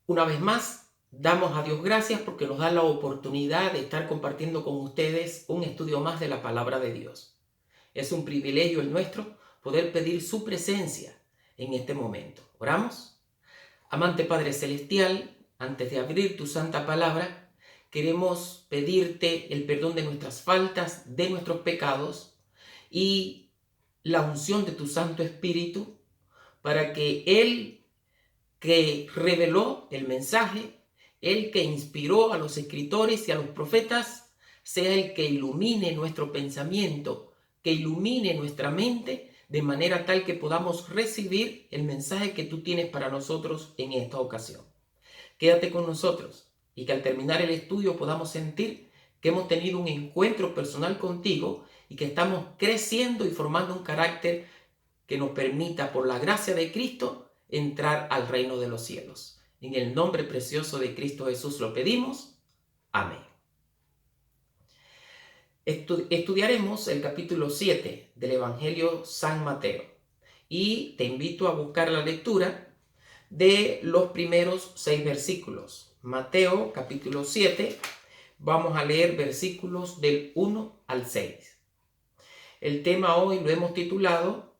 Una vez más, damos a Dios gracias porque nos da la oportunidad de estar compartiendo con ustedes un estudio más de la palabra de Dios. Es un privilegio el nuestro poder pedir su presencia en este momento. ¿Oramos? Amante Padre Celestial, antes de abrir tu santa palabra, queremos pedirte el perdón de nuestras faltas, de nuestros pecados y la unción de tu Santo Espíritu para que Él que reveló el mensaje, el que inspiró a los escritores y a los profetas, sea el que ilumine nuestro pensamiento, que ilumine nuestra mente, de manera tal que podamos recibir el mensaje que tú tienes para nosotros en esta ocasión. Quédate con nosotros y que al terminar el estudio podamos sentir que hemos tenido un encuentro personal contigo y que estamos creciendo y formando un carácter que nos permita, por la gracia de Cristo, entrar al reino de los cielos. En el nombre precioso de Cristo Jesús lo pedimos. Amén. Estudiaremos el capítulo 7 del Evangelio San Mateo y te invito a buscar la lectura de los primeros 6 versículos. Mateo capítulo 7, vamos a leer versículos del 1 al 6. El tema hoy lo hemos titulado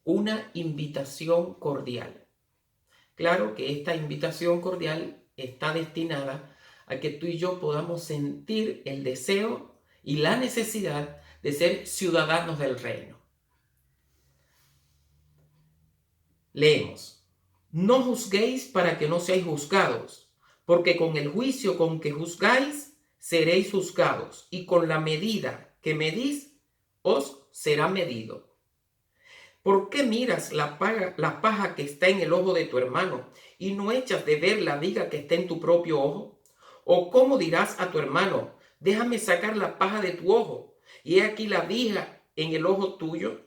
Una invitación cordial. Claro que esta invitación cordial está destinada a que tú y yo podamos sentir el deseo y la necesidad de ser ciudadanos del reino. Leemos: No juzguéis para que no seáis juzgados, porque con el juicio con que juzgáis seréis juzgados, y con la medida que medís os será medido. ¿Por qué miras la paja que está en el ojo de tu hermano y no echas de ver la viga que está en tu propio ojo? ¿O cómo dirás a tu hermano, déjame sacar la paja de tu ojo, y he aquí la viga en el ojo tuyo?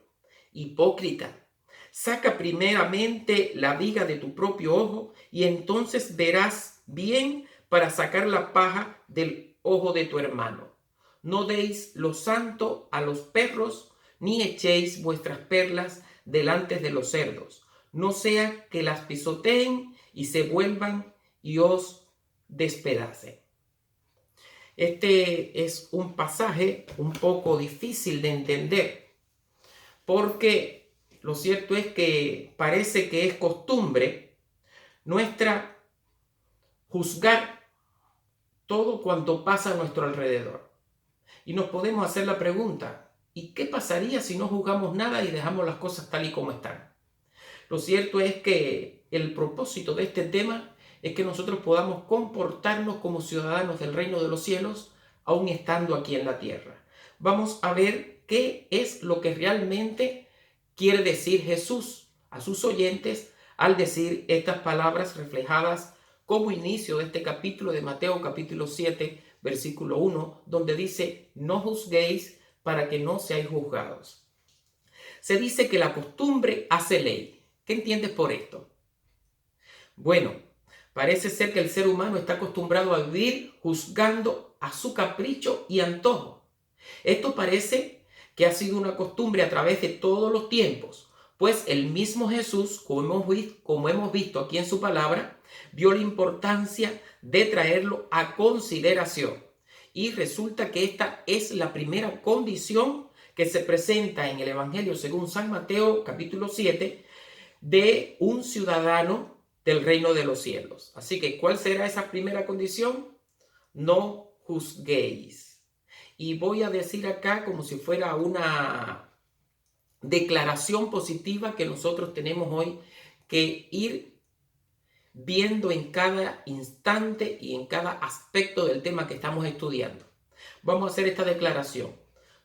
Hipócrita, saca primeramente la viga de tu propio ojo, y entonces verás bien para sacar la paja del ojo de tu hermano. No deis lo santo a los perros, ni echéis vuestras perlas delante de los cerdos, no sea que las pisoteen y se vuelvan y os despedacen. Este es un pasaje un poco difícil de entender, porque lo cierto es que parece que es costumbre nuestra juzgar todo cuanto pasa a nuestro alrededor. Y nos podemos hacer la pregunta, ¿y qué pasaría si no juzgamos nada y dejamos las cosas tal y como están? Lo cierto es que el propósito de este tema es que nosotros podamos comportarnos como ciudadanos del reino de los cielos, aún estando aquí en la tierra. Vamos a ver qué es lo que realmente quiere decir Jesús a sus oyentes al decir estas palabras reflejadas como inicio de este capítulo de Mateo capítulo 7, versículo 1, donde dice: no juzguéis para que no seáis juzgados. Se dice que la costumbre hace ley. ¿Qué entiendes por esto? Bueno, parece ser que el ser humano está acostumbrado a vivir juzgando a su capricho y antojo. Esto parece que ha sido una costumbre a través de todos los tiempos, pues el mismo Jesús, como hemos visto aquí en su palabra, vio la importancia de traerlo a consideración. Y resulta que esta es la primera condición que se presenta en el Evangelio según San Mateo capítulo 7 de un ciudadano del reino de los cielos. Así que, ¿cuál será esa primera condición? No juzguéis. Y voy a decir acá como si fuera una declaración positiva que nosotros tenemos hoy que ir viendo en cada instante y en cada aspecto del tema que estamos estudiando. Vamos a hacer esta declaración: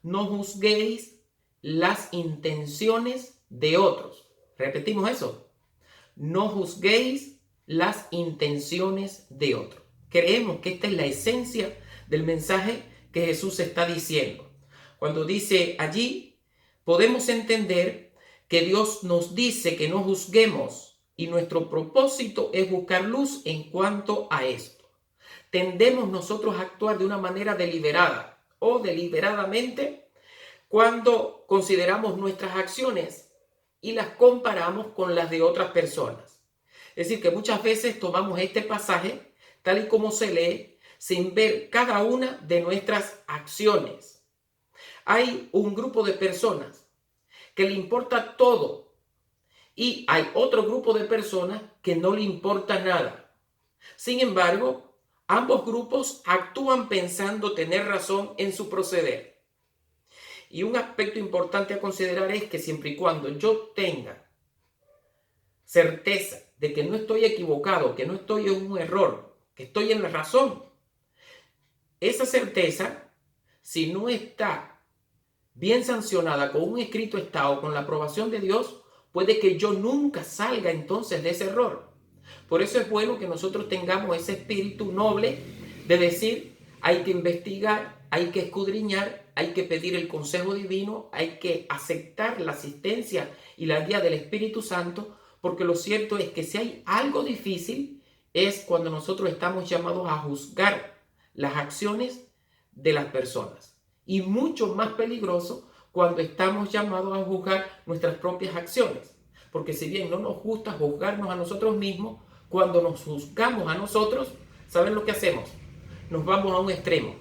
no juzguéis las intenciones de otros. Repetimos eso: no juzguéis las intenciones de otros. Creemos que esta es la esencia del mensaje que Jesús está diciendo. Cuando dice allí, podemos entender que Dios nos dice que no juzguemos, y nuestro propósito es buscar luz en cuanto a esto. Tendemos nosotros a actuar de una manera deliberada o deliberadamente cuando consideramos nuestras acciones y las comparamos con las de otras personas. Es decir, que muchas veces tomamos este pasaje tal y como se lee sin ver cada una de nuestras acciones. Hay un grupo de personas que le importa todo y hay otro grupo de personas que no le importa nada. Sin embargo, ambos grupos actúan pensando tener razón en su proceder. Y un aspecto importante a considerar es que siempre y cuando yo tenga certeza de que no estoy equivocado, que no estoy en un error, que estoy en la razón, esa certeza, si no está bien sancionada con un escrito estado, con la aprobación de Dios, puede que yo nunca salga entonces de ese error. Por eso es bueno que nosotros tengamos ese espíritu noble de decir, hay que investigar, hay que escudriñar, hay que pedir el consejo divino, hay que aceptar la asistencia y la guía del Espíritu Santo, porque lo cierto es que si hay algo difícil es cuando nosotros estamos llamados a juzgar las acciones de las personas. Y mucho más peligroso cuando estamos llamados a juzgar nuestras propias acciones. Porque si bien no nos gusta juzgarnos a nosotros mismos, cuando nos juzgamos a nosotros, ¿saben lo que hacemos? Nos vamos a un extremo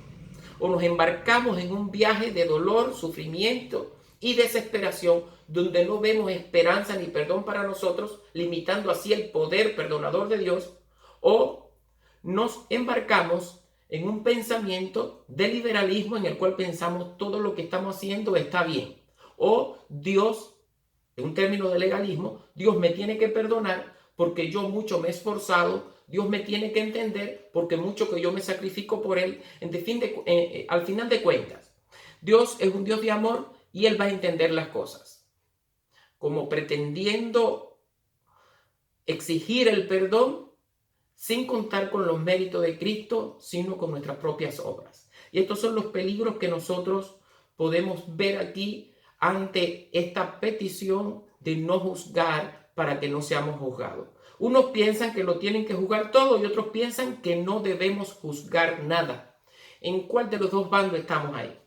o nos embarcamos en un viaje de dolor, sufrimiento y desesperación donde no vemos esperanza ni perdón para nosotros, limitando así el poder perdonador de Dios, o nos embarcamos en un pensamiento de liberalismo en el cual pensamos todo lo que estamos haciendo está bien, o Dios, en un término de legalismo, Dios me tiene que perdonar porque yo mucho me he esforzado, Dios me tiene que entender porque mucho que yo me sacrifico por Él. Al final de cuentas, Dios es un Dios de amor y Él va a entender las cosas. Como pretendiendo exigir el perdón sin contar con los méritos de Cristo, sino con nuestras propias obras. Y estos son los peligros que nosotros podemos ver aquí ante esta petición de no juzgar para que no seamos juzgados. Unos piensan que lo tienen que juzgar todo y otros piensan que no debemos juzgar nada. ¿En cuál de los dos bandos estamos ahí?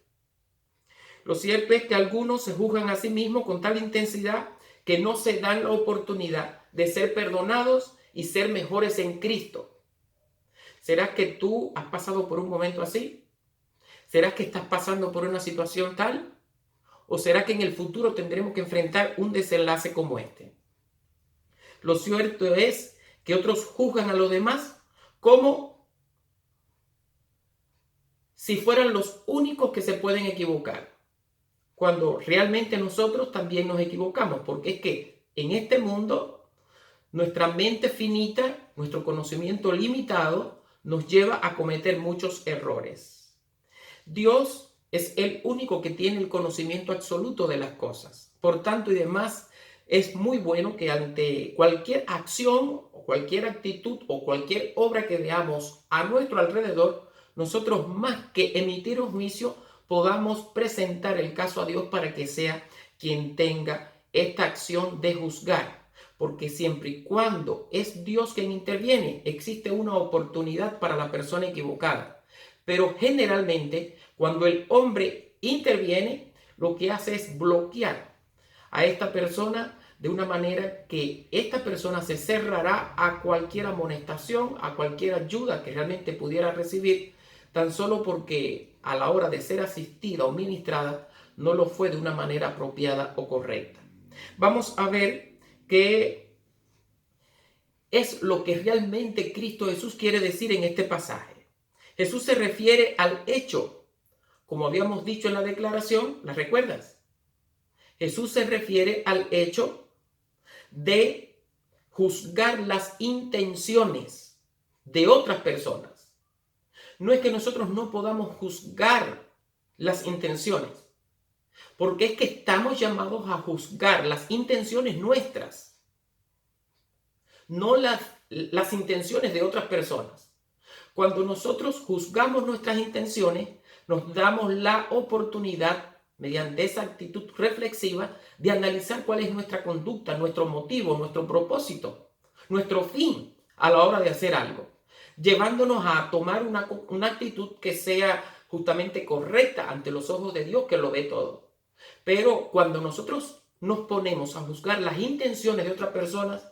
Lo cierto es que algunos se juzgan a sí mismos con tal intensidad que no se dan la oportunidad de ser perdonados y ser mejores en Cristo. ¿Será que tú has pasado por un momento así? ¿Será que estás pasando por una situación tal? ¿O será que en el futuro tendremos que enfrentar un desenlace como este? Lo cierto es que otros juzgan a los demás como si fueran los únicos que se pueden equivocar, cuando realmente nosotros también nos equivocamos, porque es que en este mundo nuestra mente finita, nuestro conocimiento limitado, nos lleva a cometer muchos errores. Dios es el único que tiene el conocimiento absoluto de las cosas. Por tanto y demás, es muy bueno que ante cualquier acción o cualquier actitud o cualquier obra que veamos a nuestro alrededor, nosotros más que emitir un juicio, podamos presentar el caso a Dios para que sea quien tenga esta acción de juzgar. Porque siempre y cuando es Dios quien interviene, existe una oportunidad para la persona equivocada. Pero generalmente, cuando el hombre interviene, lo que hace es bloquear a esta persona de una manera que esta persona se cerrará a cualquier amonestación, a cualquier ayuda que realmente pudiera recibir, tan solo porque a la hora de ser asistida o ministrada no lo fue de una manera apropiada o correcta. Vamos a ver qué es lo que realmente Cristo Jesús quiere decir en este pasaje. Jesús se refiere al hecho, como habíamos dicho en la declaración, ¿la recuerdas? Jesús se refiere al hecho de juzgar las intenciones de otras personas. No es que nosotros no podamos juzgar las intenciones, porque es que estamos llamados a juzgar las intenciones nuestras, no las intenciones de otras personas. Cuando nosotros juzgamos nuestras intenciones, nos damos la oportunidad, mediante esa actitud reflexiva, de analizar cuál es nuestra conducta, nuestro motivo, nuestro propósito, nuestro fin a la hora de hacer algo, llevándonos a tomar una actitud que sea justamente correcta ante los ojos de Dios, que lo ve todo. Pero cuando nosotros nos ponemos a juzgar las intenciones de otras personas,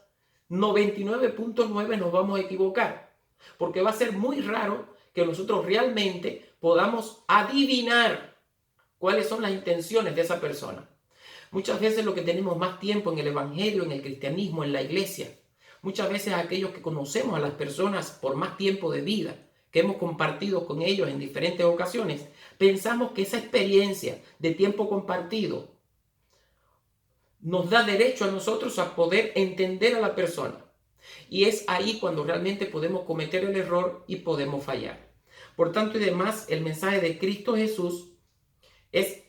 99.9 nos vamos a equivocar, porque va a ser muy raro que nosotros realmente podamos adivinar cuáles son las intenciones de esa persona. Muchas veces lo que tenemos más tiempo en el evangelio, en el cristianismo, en la iglesia, muchas veces aquellos que conocemos a las personas por más tiempo de vida, que hemos compartido con ellos en diferentes ocasiones, pensamos que esa experiencia de tiempo compartido nos da derecho a nosotros a poder entender a la persona. Y es ahí cuando realmente podemos cometer el error y podemos fallar. Por tanto y demás, el mensaje de Cristo Jesús es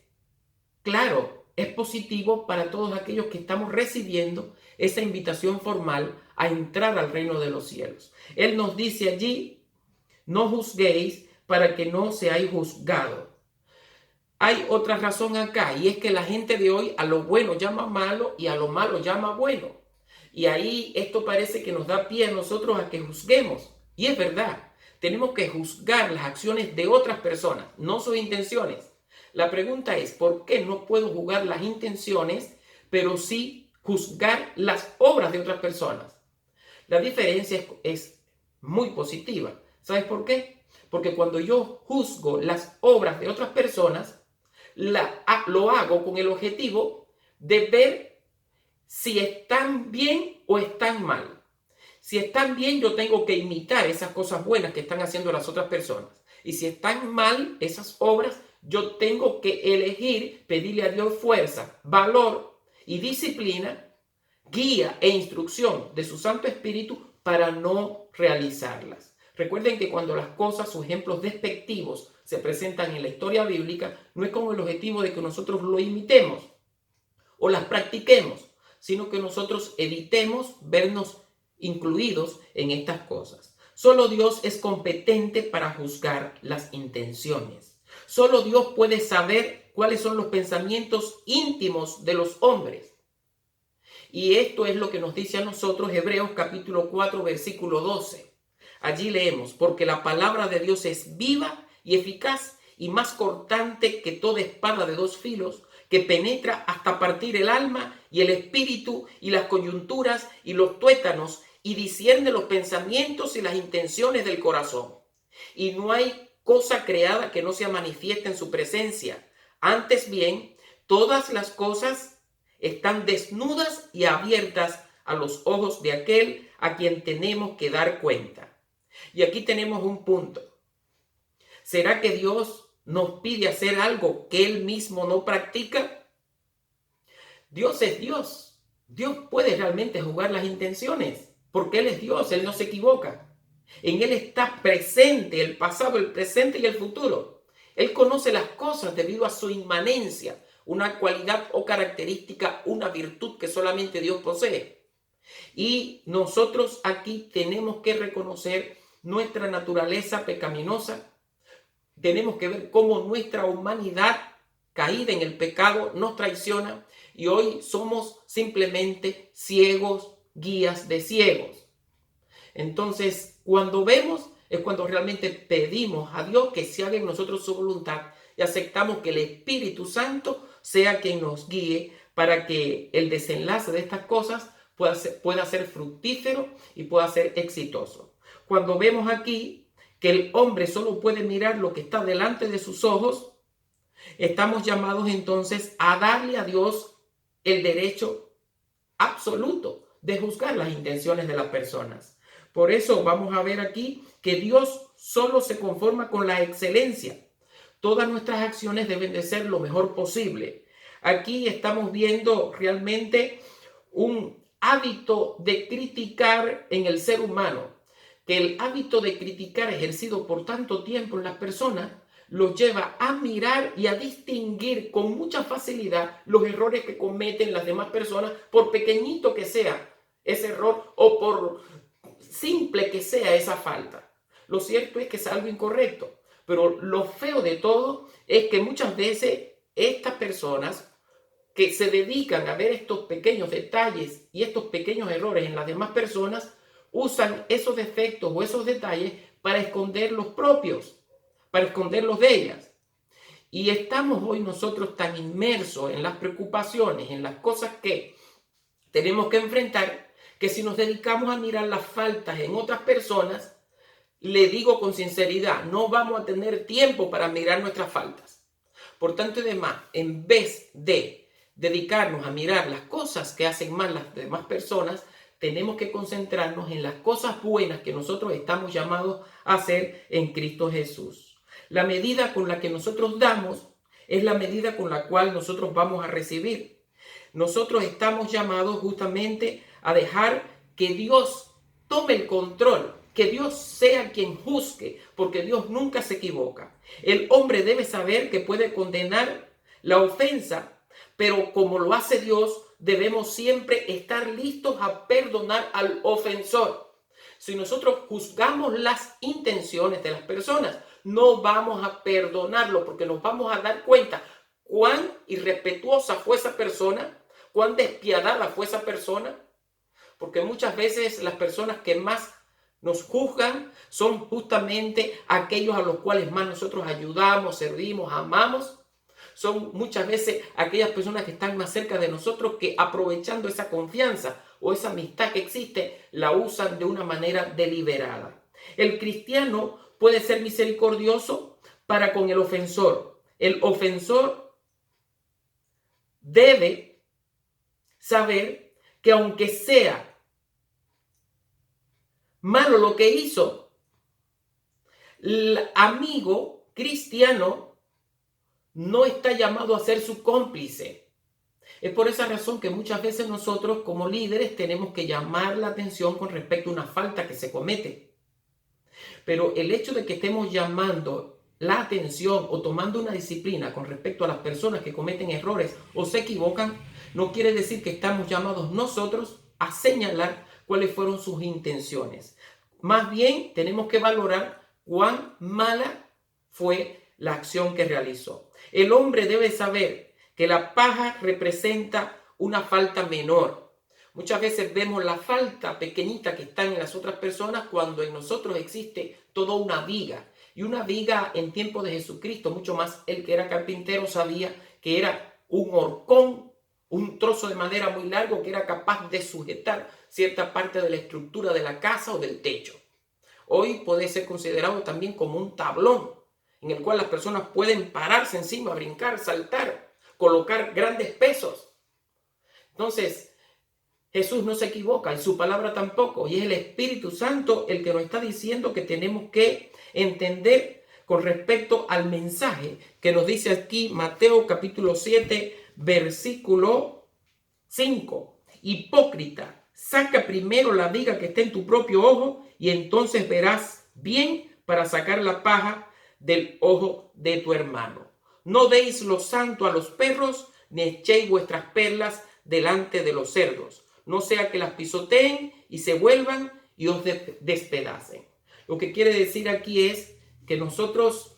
claro, es positivo para todos aquellos que estamos recibiendo esa invitación formal a entrar al reino de los cielos. Él nos dice allí, no juzguéis para que no seáis juzgados. Hay otra razón acá, y es que la gente de hoy a lo bueno llama malo y a lo malo llama bueno. Y ahí esto parece que nos da pie a nosotros a que juzguemos. Y es verdad, tenemos que juzgar las acciones de otras personas, no sus intenciones. La pregunta es, ¿por qué no puedo juzgar las intenciones, pero sí juzgar las obras de otras personas? La diferencia es muy positiva. ¿Sabes por qué? Porque cuando yo juzgo las obras de otras personas, lo hago con el objetivo de ver si están bien o están mal. Si están bien, yo tengo que imitar esas cosas buenas que están haciendo las otras personas. Y si están mal esas obras, yo tengo que elegir, pedirle a Dios fuerza, valor y disciplina, guía e instrucción de su Santo Espíritu para no realizarlas. Recuerden que cuando las cosas o ejemplos despectivos se presentan en la historia bíblica, no es con el objetivo de que nosotros lo imitemos o las practiquemos, sino que nosotros evitemos vernos incluidos en estas cosas. Solo Dios es competente para juzgar las intenciones. Solo Dios puede saber cuáles son los pensamientos íntimos de los hombres. Y esto es lo que nos dice a nosotros Hebreos capítulo 4, versículo 12. Allí leemos, porque la palabra de Dios es viva y eficaz y más cortante que toda espada de dos filos, que penetra hasta partir el alma y el espíritu y las coyunturas y los tuétanos y discierne los pensamientos y las intenciones del corazón. Y no hay cosa creada que no sea manifiesta en su presencia. Antes bien, todas las cosas están desnudas y abiertas a los ojos de aquel a quien tenemos que dar cuenta. Y aquí tenemos un punto. ¿Será que Dios nos pide hacer algo que Él mismo no practica? Dios es Dios. Dios puede realmente jugar las intenciones, porque Él es Dios, Él no se equivoca. En Él está presente el pasado, el presente y el futuro. Él conoce las cosas debido a su inmanencia, una cualidad o característica, una virtud que solamente Dios posee. Y nosotros aquí tenemos que reconocer nuestra naturaleza pecaminosa. Tenemos que ver cómo nuestra humanidad caída en el pecado nos traiciona y hoy somos simplemente ciegos, guías de ciegos. Entonces, cuando vemos es cuando realmente pedimos a Dios que se haga en nosotros su voluntad y aceptamos que el Espíritu Santo sea quien nos guíe para que el desenlace de estas cosas pueda ser fructífero y pueda ser exitoso. Cuando vemos aquí que el hombre solo puede mirar lo que está delante de sus ojos, estamos llamados entonces a darle a Dios el derecho absoluto de juzgar las intenciones de las personas. Por eso vamos a ver aquí que Dios solo se conforma con la excelencia. Todas nuestras acciones deben de ser lo mejor posible. Aquí estamos viendo realmente un hábito de criticar en el ser humano, que el hábito de criticar ejercido por tanto tiempo en las personas los lleva a mirar y a distinguir con mucha facilidad los errores que cometen las demás personas, por pequeñito que sea ese error o por simple que sea esa falta. Lo cierto es que es algo incorrecto, pero lo feo de todo es que muchas veces estas personas que se dedican a ver estos pequeños detalles y estos pequeños errores en las demás personas usan esos defectos o esos detalles para esconder los propios, para esconder los de ellas. Y estamos hoy nosotros tan inmersos en las preocupaciones, en las cosas que tenemos que enfrentar, que si nos dedicamos a mirar las faltas en otras personas, le digo con sinceridad, no vamos a tener tiempo para mirar nuestras faltas. Por tanto, además, en vez de dedicarnos a mirar las cosas que hacen mal las demás personas, tenemos que concentrarnos en las cosas buenas que nosotros estamos llamados a hacer en Cristo Jesús. La medida con la que nosotros damos es la medida con la cual nosotros vamos a recibir. Nosotros estamos llamados justamente a dejar que Dios tome el control, que Dios sea quien juzgue, porque Dios nunca se equivoca. El hombre debe saber que puede condenar la ofensa, pero como lo hace Dios, debemos siempre estar listos a perdonar al ofensor. Si nosotros juzgamos las intenciones de las personas, no vamos a perdonarlo, porque nos vamos a dar cuenta cuán irrespetuosa fue esa persona, cuán despiadada fue esa persona, porque muchas veces las personas que más nos juzgan son justamente aquellos a los cuales más nosotros ayudamos, servimos, amamos. Son muchas veces aquellas personas que están más cerca de nosotros que, aprovechando esa confianza o esa amistad que existe, la usan de una manera deliberada. El cristiano puede ser misericordioso para con el ofensor. El ofensor debe saber que aunque sea malo lo que hizo, el amigo cristiano no está llamado a ser su cómplice. Es por esa razón que muchas veces nosotros como líderes tenemos que llamar la atención con respecto a una falta que se comete. Pero el hecho de que estemos llamando la atención o tomando una disciplina con respecto a las personas que cometen errores o se equivocan, no quiere decir que estamos llamados nosotros a señalar cuáles fueron sus intenciones. Más bien tenemos que valorar cuán mala fue la acción que realizó. El hombre debe saber que la paja representa una falta menor. Muchas veces vemos la falta pequeñita que está en las otras personas cuando en nosotros existe toda una viga. Y una viga en tiempo de Jesucristo, mucho más el que era carpintero sabía que era un horcón, un trozo de madera muy largo que era capaz de sujetar cierta parte de la estructura de la casa o del techo. Hoy puede ser considerado también como un tablón en el cual las personas pueden pararse encima, brincar, saltar, colocar grandes pesos. Entonces, Jesús no se equivoca y su palabra tampoco. Y es el Espíritu Santo el que nos está diciendo que tenemos que entender con respecto al mensaje que nos dice aquí Mateo capítulo 7, versículo 5. Hipócrita, saca primero la viga que está en tu propio ojo y entonces verás bien para sacar la paja del ojo de tu hermano. No deis lo santo a los perros, ni echéis vuestras perlas delante de los cerdos, no sea que las pisoteen y se vuelvan y os despedacen. Lo que quiere decir aquí es que nosotros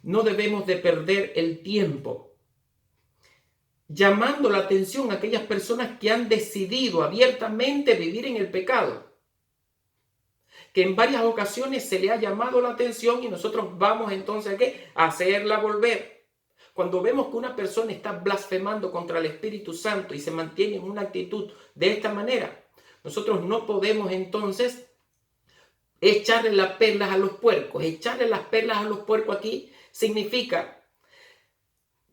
no debemos de perder el tiempo llamando la atención a aquellas personas que han decidido abiertamente vivir en el pecado, que en varias ocasiones se le ha llamado la atención y nosotros vamos entonces a hacerla volver. Cuando vemos que una persona está blasfemando contra el Espíritu Santo y se mantiene en una actitud de esta manera, nosotros no podemos entonces echarle las perlas a los puercos. Echarle las perlas a los puercos aquí significa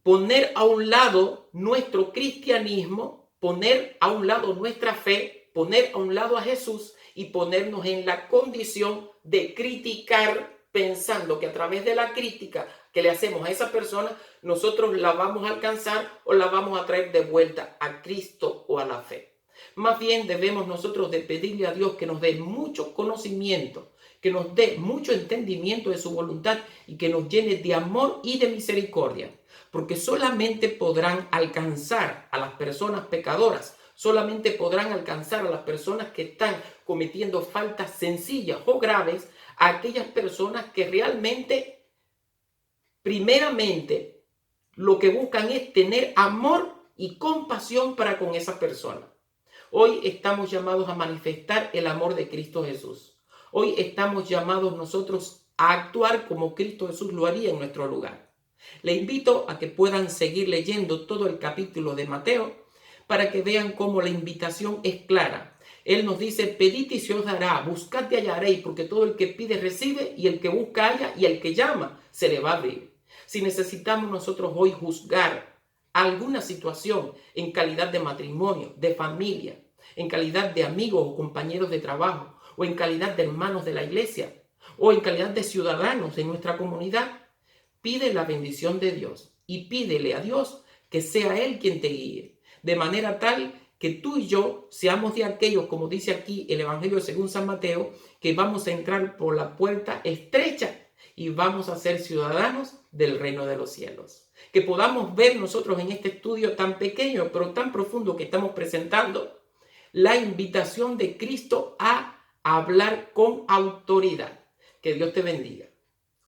poner a un lado nuestro cristianismo, poner a un lado nuestra fe, poner a un lado a Jesús y ponernos en la condición de criticar, pensando que a través de la crítica que le hacemos a esa persona, nosotros la vamos a alcanzar o la vamos a traer de vuelta a Cristo o a la fe. Más bien debemos nosotros de pedirle a Dios que nos dé mucho conocimiento, que nos dé mucho entendimiento de su voluntad y que nos llene de amor y de misericordia. Porque solamente podrán alcanzar a las personas pecadoras, solamente podrán alcanzar a las personas que están cometiendo faltas sencillas o graves, a aquellas personas que realmente, primeramente, lo que buscan es tener amor y compasión para con esa persona. Hoy estamos llamados a manifestar el amor de Cristo Jesús. Hoy estamos llamados nosotros a actuar como Cristo Jesús lo haría en nuestro lugar. Le invito a que puedan seguir leyendo todo el capítulo de Mateo para que vean cómo la invitación es clara. Él nos dice, pedid y se os dará, buscad y hallaréis, porque todo el que pide recibe, y el que busca halla, y el que llama se le va a abrir. Si necesitamos nosotros hoy juzgar alguna situación en calidad de matrimonio, de familia, en calidad de amigos o compañeros de trabajo, o en calidad de hermanos de la iglesia, o en calidad de ciudadanos en nuestra comunidad, pide la bendición de Dios y pídele a Dios que sea Él quien te guíe, de manera tal que tú y yo seamos de aquellos, como dice aquí el Evangelio según San Mateo, que vamos a entrar por la puerta estrecha y vamos a ser ciudadanos del reino de los cielos. Que podamos ver nosotros en este estudio tan pequeño pero tan profundo que estamos presentando, la invitación de Cristo a hablar con autoridad. Que Dios te bendiga.